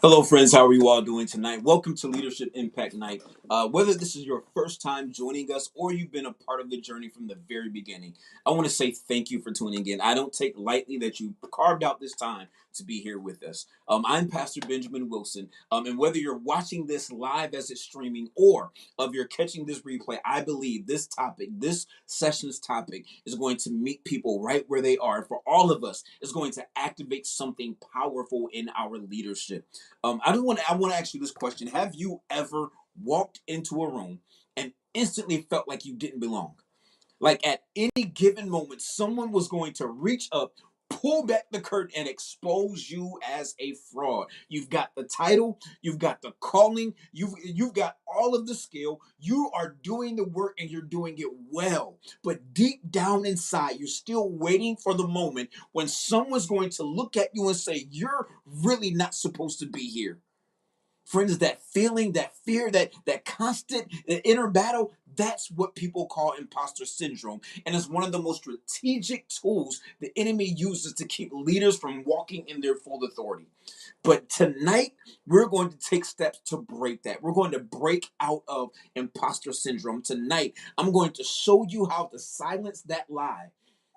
Hello, friends. How are you all doing tonight? Welcome to Leadership Impact Night. Whether this is your first time joining us or you've been a part of the journey from the very beginning, I want to say thank you for tuning in. I don't take lightly that you carved out this time to be here with us. I'm Pastor Benjamin Wilson, and whether you're watching this live as it's streaming or if you're catching this replay, I believe this session's topic, is going to meet people right where they are. For all of us, it's going to activate something powerful in our leadership. I want to ask you this question. Have you ever walked into a room and instantly felt like you didn't belong? Like at any given moment, someone was going to reach up, pull back the curtain, and expose you as a fraud. You've got the title, you've got the calling, you've got all of the skill. You are doing the work and you're doing it well. But deep down inside, you're still waiting for the moment when someone's going to look at you and say, "You're really not supposed to be here." Friends, that feeling, that fear, that constant inner battle, that's what people call imposter syndrome. And it's one of the most strategic tools the enemy uses to keep leaders from walking in their full authority. But tonight, we're going to take steps to break that. We're going to break out of imposter syndrome. Tonight, I'm going to show you how to silence that lie.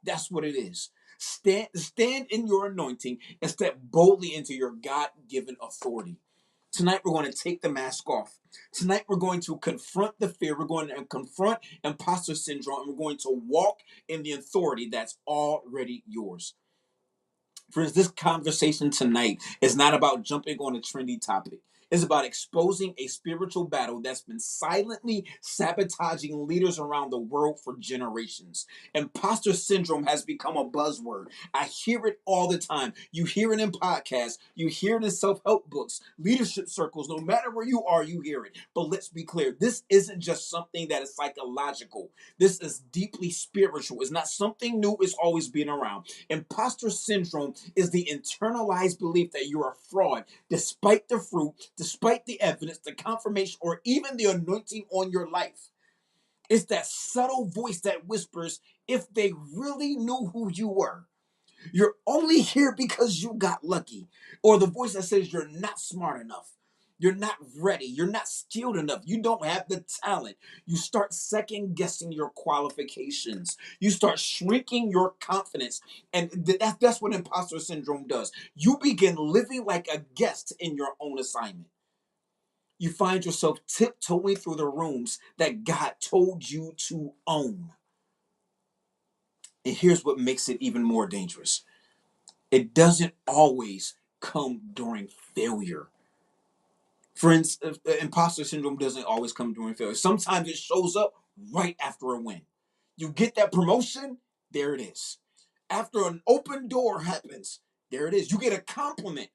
That's what it is. Stand in your anointing and step boldly into your God-given authority. Tonight, we're going to take the mask off. Tonight, we're going to confront the fear. We're going to confront imposter syndrome. And we're going to walk in the authority that's already yours. Friends, this conversation tonight is not about jumping on a trendy topic. It's about exposing a spiritual battle that's been silently sabotaging leaders around the world for generations. Imposter syndrome has become a buzzword. I hear it all the time. You hear it in podcasts, you hear it in self-help books, leadership circles. No matter where you are, you hear it. But let's be clear, this isn't just something that is psychological. This is deeply spiritual. It's not something new, it's always been around. Imposter syndrome is the internalized belief that you're a fraud, despite the fruit, despite the evidence, the confirmation, or even the anointing on your life. It's that subtle voice that whispers, if they really knew who you were, you're only here because you got lucky. Or the voice that says you're not smart enough. You're not ready. You're not skilled enough. You don't have the talent. You start second guessing your qualifications. You start shrinking your confidence. And that's what imposter syndrome does. You begin living like a guest in your own assignment. You find yourself tiptoeing through the rooms that God told you to own. And here's what makes it even more dangerous: it doesn't always come during failure. Friends, imposter syndrome doesn't always come during failure. Sometimes it shows up right after a win. You get that promotion, there it is. After an open door happens, there it is. You get a compliment,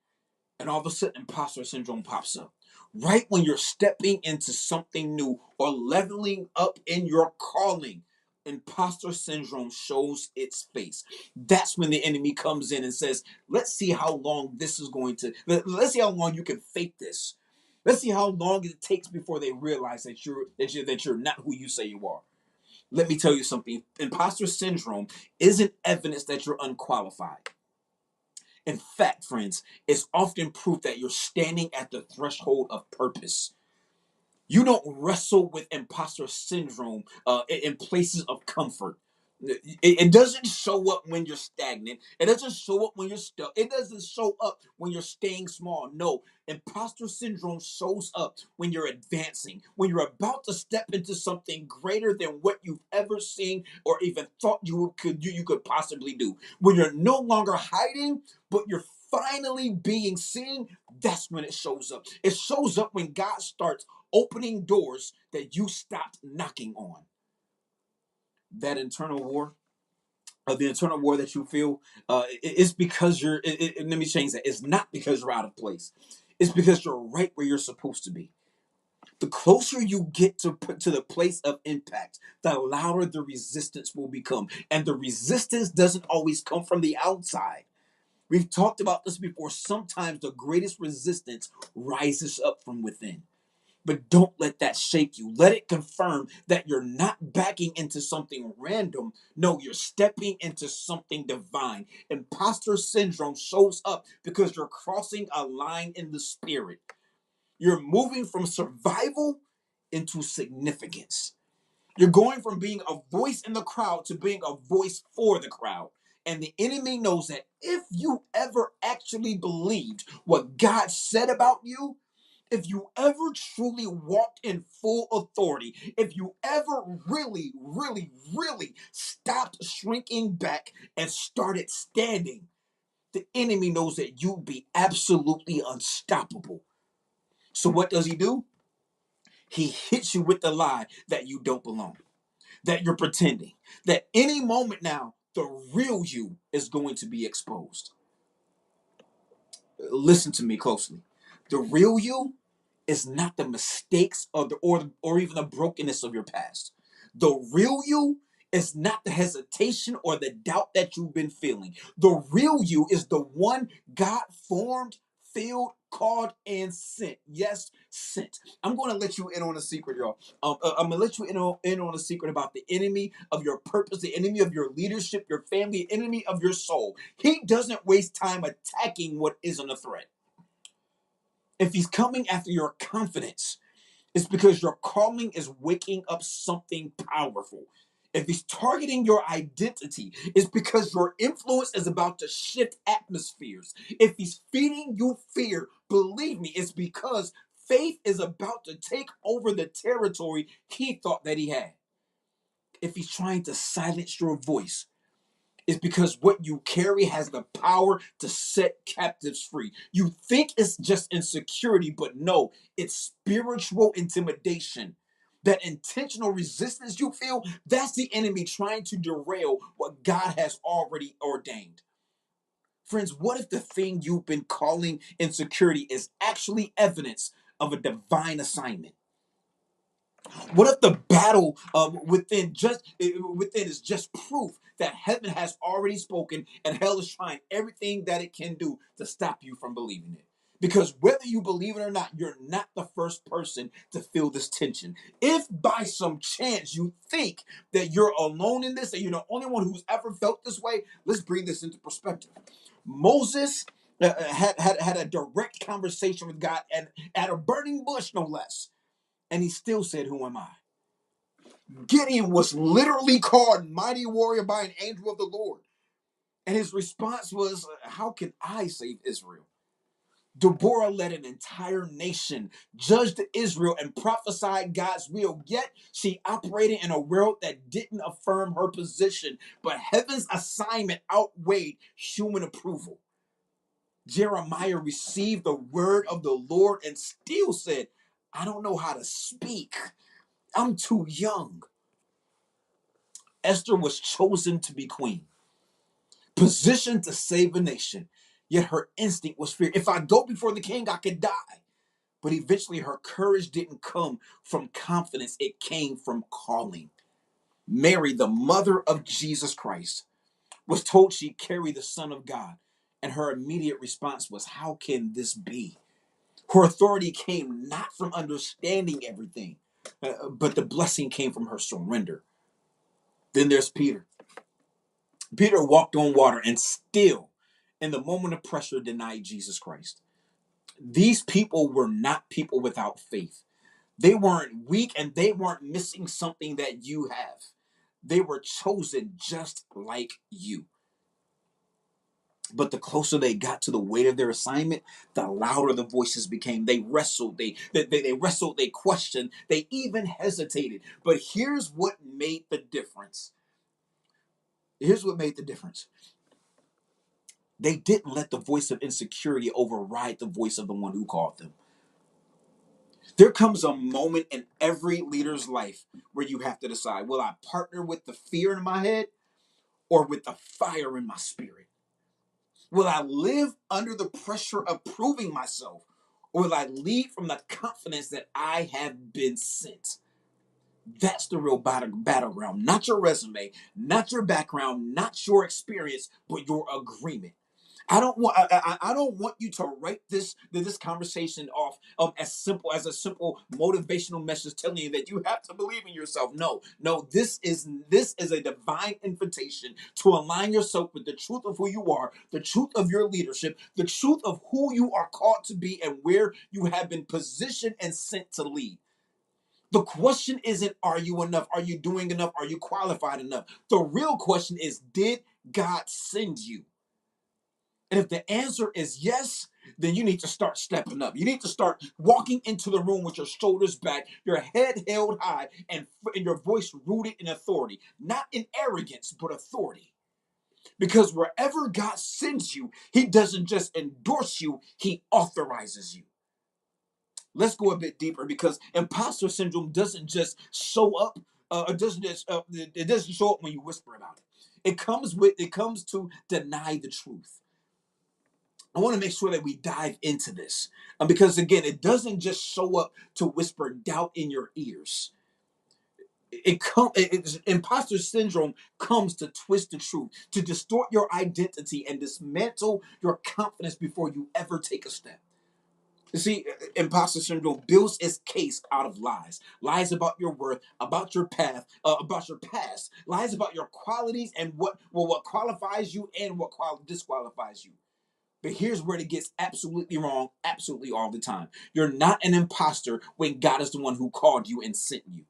and all of a sudden, imposter syndrome pops up. Right when you're stepping into something new or leveling up in your calling, imposter syndrome shows its face. That's when the enemy comes in and says, let's see how long this is going to, let's see how long you can fake this. Let's see how long it takes before they realize that you're not who you say you are. Let me tell you something. Imposter syndrome isn't evidence that you're unqualified. In fact, friends, it's often proof that you're standing at the threshold of purpose. You don't wrestle with imposter syndrome in places of comfort. It doesn't show up when you're stagnant. It doesn't show up when you're stuck. It doesn't show up when you're staying small. No, imposter syndrome shows up when you're advancing, when you're about to step into something greater than what you've ever seen or even thought you could possibly do. When you're no longer hiding, but you're finally being seen. That's when it shows up. It shows up when God starts opening doors that you stopped knocking on. That internal war, the internal war that you feel, it's because let me change that. It's not because you're out of place. It's because you're right where you're supposed to be. The closer you get to the place of impact, the louder the resistance will become. And the resistance doesn't always come from the outside. We've talked about this before. Sometimes the greatest resistance rises up from within. But don't let that shake you. Let it confirm that you're not backing into something random. No, you're stepping into something divine. Imposter syndrome shows up because you're crossing a line in the spirit. You're moving from survival into significance. You're going from being a voice in the crowd to being a voice for the crowd. And the enemy knows that if you ever actually believed what God said about you, if you ever truly walked in full authority, if you ever really, really, really stopped shrinking back and started standing, the enemy knows that you'll be absolutely unstoppable. So what does he do? He hits you with the lie that you don't belong, that you're pretending, that any moment now, the real you is going to be exposed. Listen to me closely. The real you is not the mistakes or even the brokenness of your past. The real you is not the hesitation or the doubt that you've been feeling. The real you is the one God formed, filled, called, and sent. Yes, sent. I'm going to let you in on a secret, y'all. I'm going to let you in on a secret about the enemy of your purpose, the enemy of your leadership, your family, the enemy of your soul. He doesn't waste time attacking what isn't a threat. If he's coming after your confidence, it's because your calling is waking up something powerful. If he's targeting your identity, it's because your influence is about to shift atmospheres. If he's feeding you fear, believe me, it's because faith is about to take over the territory he thought that he had. If he's trying to silence your voice, is because what you carry has the power to set captives free. You think it's just insecurity, but no, it's spiritual intimidation. That intentional resistance you feel, that's the enemy trying to derail what God has already ordained. Friends, what if the thing you've been calling insecurity is actually evidence of a divine assignment? What if the battle within is just proof that heaven has already spoken and hell is trying everything that it can do to stop you from believing it? Because whether you believe it or not, you're not the first person to feel this tension. If by some chance you think that you're alone in this, that you're the only one who's ever felt this way, let's bring this into perspective. Moses had a direct conversation with God and at a burning bush, no less. And he still said, "Who am I?" Gideon was literally called mighty warrior by an angel of the Lord. And his response was, "How can I save Israel?" Deborah led an entire nation, judged Israel, and prophesied God's will. Yet she operated in a world that didn't affirm her position, but heaven's assignment outweighed human approval. Jeremiah received the word of the Lord and still said, "I don't know how to speak. I'm too young." Esther was chosen to be queen, positioned to save a nation, yet her instinct was fear. If I go before the king, I could die. But eventually her courage didn't come from confidence, it came from calling. Mary, the mother of Jesus Christ, was told she carried the Son of God, and her immediate response was, "How can this be?" Her authority came not from understanding everything, but the blessing came from her surrender. Then there's Peter. Peter walked on water and still, in the moment of pressure, denied Jesus Christ. These people were not people without faith. They weren't weak and they weren't missing something that you have. They were chosen just like you. But the closer they got to the weight of their assignment, the louder the voices became. They wrestled, they wrestled, they questioned, they even hesitated. But here's what made the difference. Here's what made the difference. They didn't let the voice of insecurity override the voice of the one who called them. There comes a moment in every leader's life where you have to decide, will I partner with the fear in my head or with the fire in my spirit? Will I live under the pressure of proving myself, or will I lead from the confidence that I have been sent? That's the real battleground, not your resume, not your background, not your experience, but your agreement. I don't want you to write this conversation off as simple as a simple motivational message telling you that you have to believe in yourself. No, this is a divine invitation to align yourself with the truth of who you are, the truth of your leadership, the truth of who you are called to be, and where you have been positioned and sent to lead. The question isn't, are you enough? Are you doing enough? Are you qualified enough? The real question is, did God send you? And if the answer is yes, then you need to start stepping up. You need to start walking into the room with your shoulders back, your head held high, and your voice rooted in authority. Not in arrogance, but authority. Because wherever God sends you, He doesn't just endorse you, He authorizes you. Let's go a bit deeper, because imposter syndrome doesn't just show up. It doesn't show up when you whisper about it. It comes to deny the truth. I want to make sure that we dive into this, because again, it doesn't just show up to whisper doubt in your ears. Imposter syndrome comes to twist the truth, to distort your identity, and dismantle your confidence before you ever take a step. You see, imposter syndrome builds its case out of lies. Lies about your worth, about your path, about your past. Lies about your qualities and what qualifies you and what disqualifies you. But here's where it gets absolutely wrong, absolutely all the time. You're not an imposter when God is the one who called you and sent you.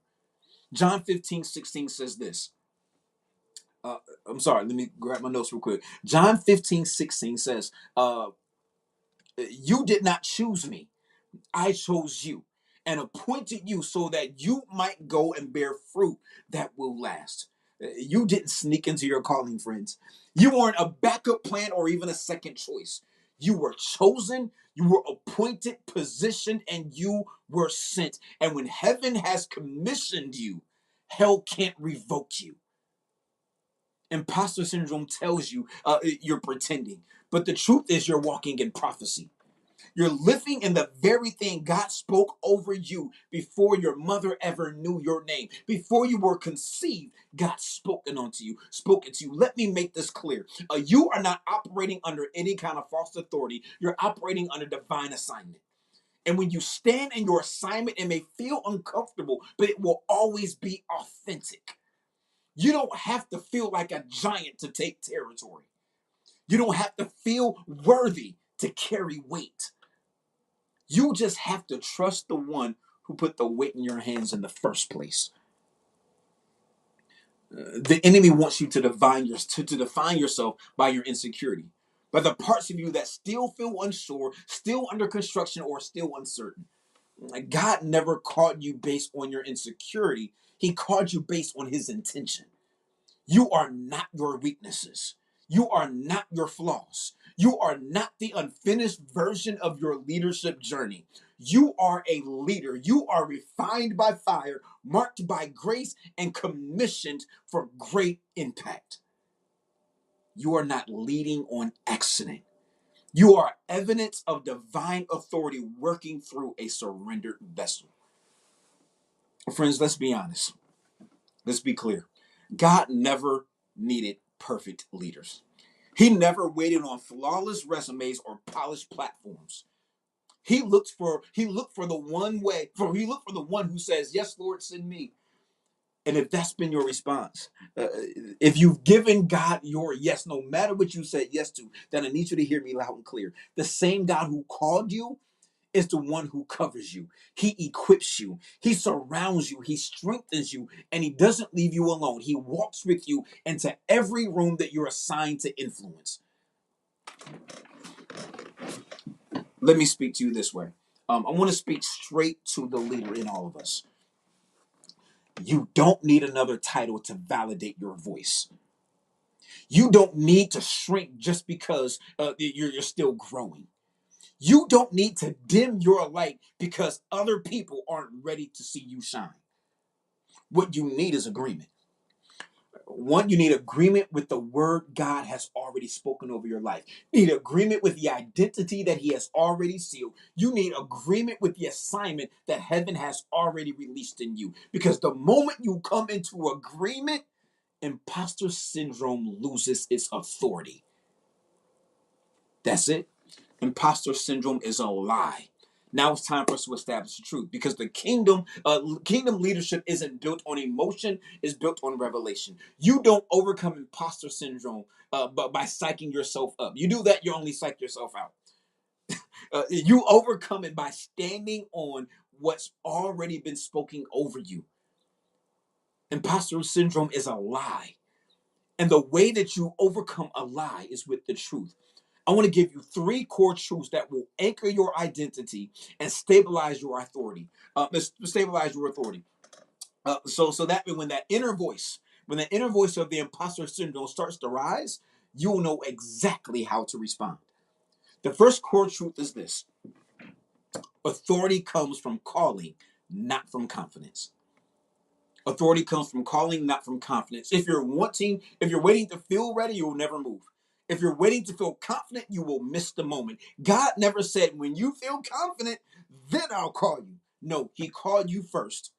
John 15:16 says this. Uh, I'm sorry, let me grab my notes real quick. John 15:16 says, you did not choose me. I chose you and appointed you so that you might go and bear fruit that will last. You didn't sneak into your calling, friends. You weren't a backup plan or even a second choice. You were chosen, you were appointed, positioned, and you were sent. And when heaven has commissioned you, hell can't revoke you. Imposter syndrome tells you you're pretending, but the truth is you're walking in prophecy. You're living in the very thing God spoke over you before your mother ever knew your name. Before you were conceived, God spoken to you. Let me make this clear. You are not operating under any kind of false authority. You're operating under divine assignment. And when you stand in your assignment, it may feel uncomfortable, but it will always be authentic. You don't have to feel like a giant to take territory. You don't have to feel worthy to carry weight. You just have to trust the one who put the weight in your hands in the first place. The enemy wants you to define yourself by your insecurity, by the parts of you that still feel unsure, still under construction, or still uncertain. Like, God never called you based on your insecurity. He called you based on His intention. You are not your weaknesses. You are not your flaws. You are not the unfinished version of your leadership journey. You are a leader. You are refined by fire, marked by grace, and commissioned for great impact. You are not leading on accident. You are evidence of divine authority working through a surrendered vessel. Friends, let's be honest. Let's be clear. God never needed perfect leaders. He never waited on flawless resumes or polished platforms. He looked for the one who says, "Yes, Lord, send me." And if that's been your response, if you've given God your yes, no matter what you said yes to, then I need you to hear me loud and clear. The same God who called you is the one who covers you. He equips you. He surrounds you. He strengthens you. And He doesn't leave you alone. He walks with you into every room that you're assigned to influence. Let me speak to you this way. I want to speak straight to the leader in all of us. You don't need another title to validate your voice. You don't need to shrink just because you're still growing. You don't need to dim your light because other people aren't ready to see you shine. What you need is agreement. One, you need agreement with the word God has already spoken over your life. You need agreement with the identity that He has already sealed. You need agreement with the assignment that heaven has already released in you. Because the moment you come into agreement, imposter syndrome loses its authority. That's it. Imposter syndrome is a lie. Now it's time for us to establish the truth, because the kingdom leadership isn't built on emotion; it's built on revelation. You don't overcome imposter syndrome but by psyching yourself up. You do that, you only psych yourself out. You overcome it by standing on what's already been spoken over you. Imposter syndrome is a lie, and the way that you overcome a lie is with the truth. I want to give you three core truths that will anchor your identity and stabilize your authority. Stabilize your authority. So that when when the inner voice of the imposter syndrome starts to rise, you'll know exactly how to respond. The first core truth is this: authority comes from calling, not from confidence. Authority comes from calling, not from confidence. If you're waiting to feel ready, you will never move. If you're waiting to feel confident, you will miss the moment. God never said, when you feel confident, then I'll call you. No, he called you first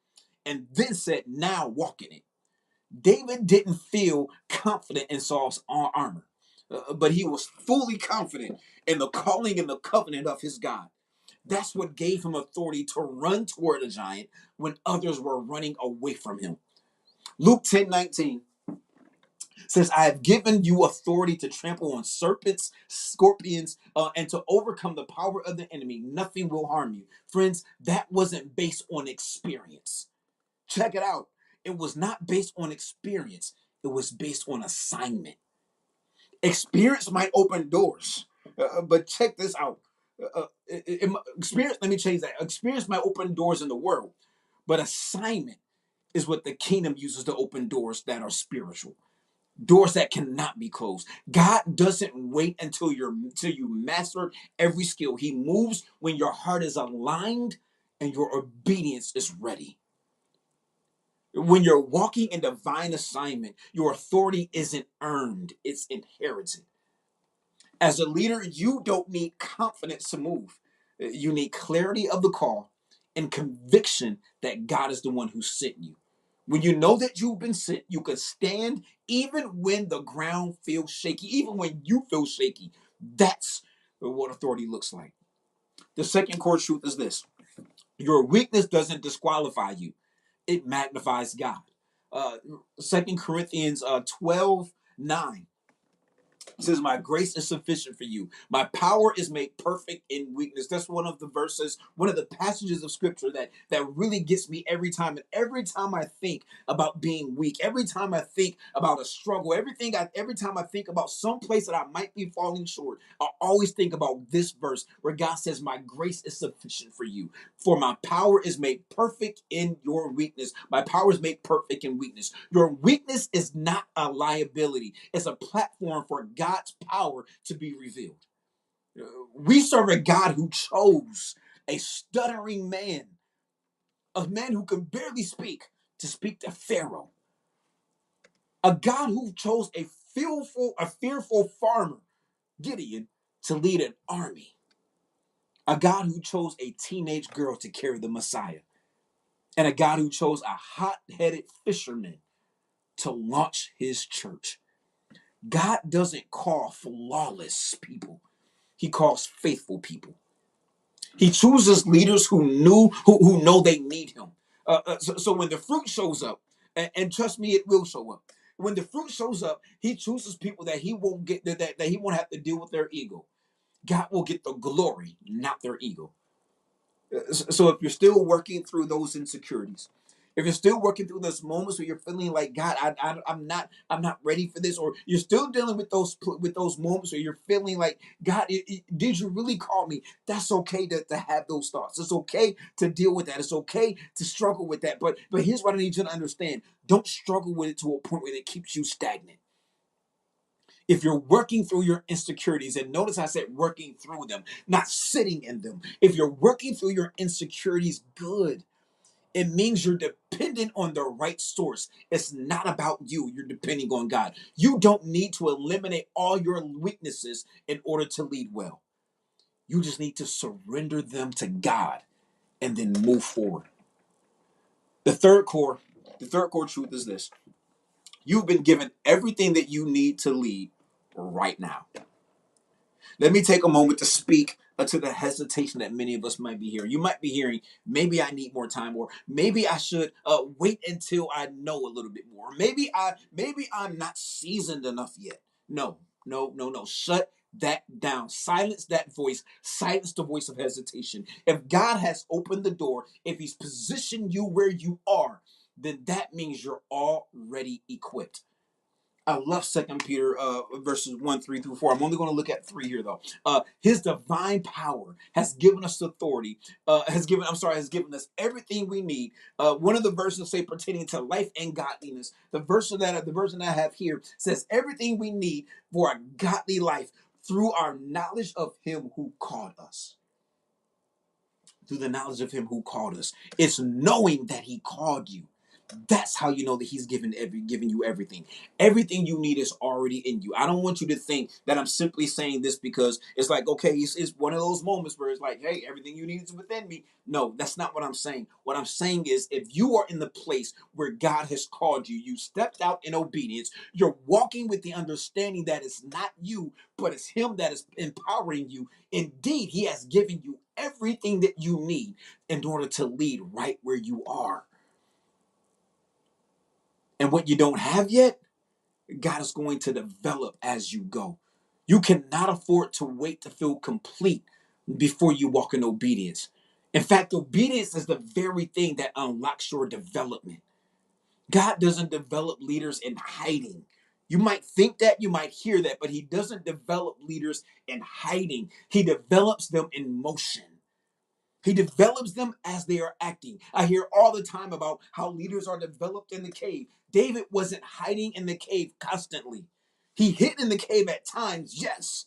and then said, now walk in it. David didn't feel confident in Saul's armor, but he was fully confident in the calling and the covenant of his God. That's what gave him authority to run toward a giant when others were running away from him. Luke 10:19 says, I have given you authority to trample on serpents, scorpions, and to overcome the power of the enemy. Nothing will harm you. Friends, that wasn't based on experience. Check it out. It was not based on experience. It was based on assignment. Experience might open doors, but check this out. Experience, let me change that. Experience might open doors in the world, but assignment is what the kingdom uses to open doors that are spiritual, doors that cannot be closed. God doesn't wait until you master every skill. He moves when your heart is aligned and your obedience is ready. When you're walking in divine assignment, your authority isn't earned, it's inherited. As a leader, you don't need confidence to move. You need clarity of the call and conviction that God is the one who sent you. When you know that you've been sent, you can stand even when the ground feels shaky, even when you feel shaky. That's what authority looks like. The second core truth is this: your weakness doesn't disqualify you, it magnifies God. Uh, 2 Corinthians 12:9 says, my grace is sufficient for you. My power is made perfect in weakness. That's one of the verses, one of the passages of scripture that really gets me every time. And every time I think about being weak, every time I think about a struggle, every time I think about some place that I might be falling short, I always think about this verse where God says, my grace is sufficient for you. For my power is made perfect in your weakness. My power is made perfect in weakness. Your weakness is not a liability. It's a platform for God's power to be revealed. We serve a God who chose a stuttering man, a man who could barely speak, to speak to Pharaoh. A God who chose a fearful farmer, Gideon, to lead an army. A God who chose a teenage girl to carry the Messiah. And a God who chose a hot-headed fisherman to launch his church. God doesn't call flawless people. He calls faithful people. He chooses leaders who know they need him. So when the fruit shows up, and trust me, it will show up. When the fruit shows up, he chooses people that he won't get that he won't have to deal with their ego. God will get the glory, not their ego. So if you're still working through those insecurities, if you're still working through those moments where you're feeling like, God, I'm not ready for this, or you're still dealing with those moments where you're feeling like, God, did you really call me? That's okay to have those thoughts. It's okay to deal with that. It's okay to struggle with that. But here's what I need you to understand: don't struggle with it to a point where it keeps you stagnant. If you're working through your insecurities, and notice I said working through them, not sitting in them. If you're working through your insecurities, good. It means you're dependent on the right source. It's not about you. You're depending on God. You don't need to eliminate all your weaknesses in order to lead well. You just need to surrender them to God and then move forward. The third core, the third core truth is this: you've been given everything that you need to lead right now. Let me take a moment to speak to the hesitation that many of us might be hearing. You might be hearing, maybe I need more time, or maybe I should wait until I know a little bit more. Maybe I'm not seasoned enough yet. No, no, no, no. Shut that down. Silence that voice. Silence the voice of hesitation. If God has opened the door, if He's positioned you where you are, then that means you're already equipped. I love Second Peter verses 1, 3 through 4. I'm only going to look at 3 here though. His divine power has given us authority. Has given us everything we need. One of the verses say pertaining to life and godliness. The version I have here says everything we need for a godly life through our knowledge of Him who called us. Through the knowledge of Him who called us, it's knowing that He called you. That's how you know that He's giving you everything. Everything you need is already in you. I don't want you to think that I'm simply saying this because it's like, okay, it's one of those moments where it's like, hey, everything you need is within me. No, that's not what I'm saying. What I'm saying is, if you are in the place where God has called you, you stepped out in obedience, you're walking with the understanding that it's not you, but it's Him that is empowering you. Indeed, He has given you everything that you need in order to lead right where you are. And what you don't have yet, God is going to develop as you go. You cannot afford to wait to feel complete before you walk in obedience. In fact, obedience is the very thing that unlocks your development. God doesn't develop leaders in hiding. You might think that, you might hear that, but He doesn't develop leaders in hiding. He develops them in motion. He develops them as they are acting. I hear all the time about how leaders are developed in the cave. David wasn't hiding in the cave constantly. He hid in the cave at times, yes.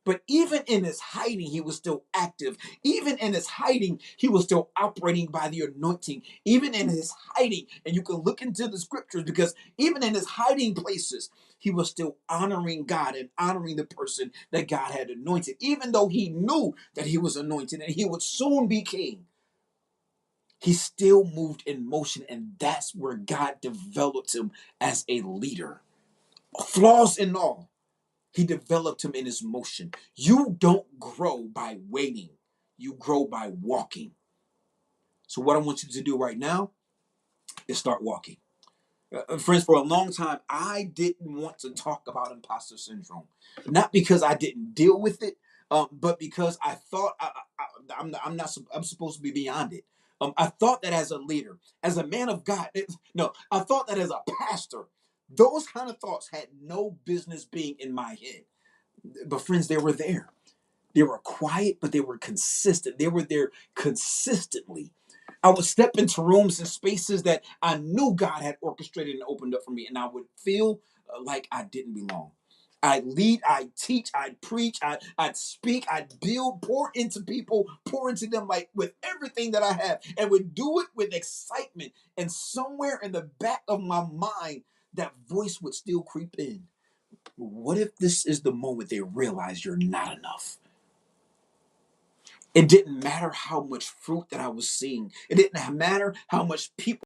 But even in his hiding, he was still active. Even in his hiding, he was still operating by the anointing. Even in his hiding, and you can look into the scriptures, because even in his hiding places, he was still honoring God and honoring the person that God had anointed. Even though he knew that he was anointed and he would soon be king, he still moved in motion, and that's where God developed him as a leader. Flaws and all. He developed him in his motion. You don't grow by waiting. You grow by walking. So what I want you to do right now is start walking. Friends, for a long time, I didn't want to talk about imposter syndrome. Not because I didn't deal with it, but because I thought I'm supposed to be beyond it. I thought that as a leader, as a man of God, no, I thought that as a pastor, those kind of thoughts had no business being in my head. But friends, they were there. They were quiet, but they were consistent. They were there consistently. I would step into rooms and spaces that I knew God had orchestrated and opened up for me, and I would feel like I didn't belong. I'd lead, I'd teach, I'd preach, I'd speak, I'd build, pour into people, pour into them like with everything that I have, and would do it with excitement. And somewhere in the back of my mind, that voice would still creep in. What if this is the moment they realize you're not enough? It didn't matter how much fruit that I was seeing. It didn't matter how much people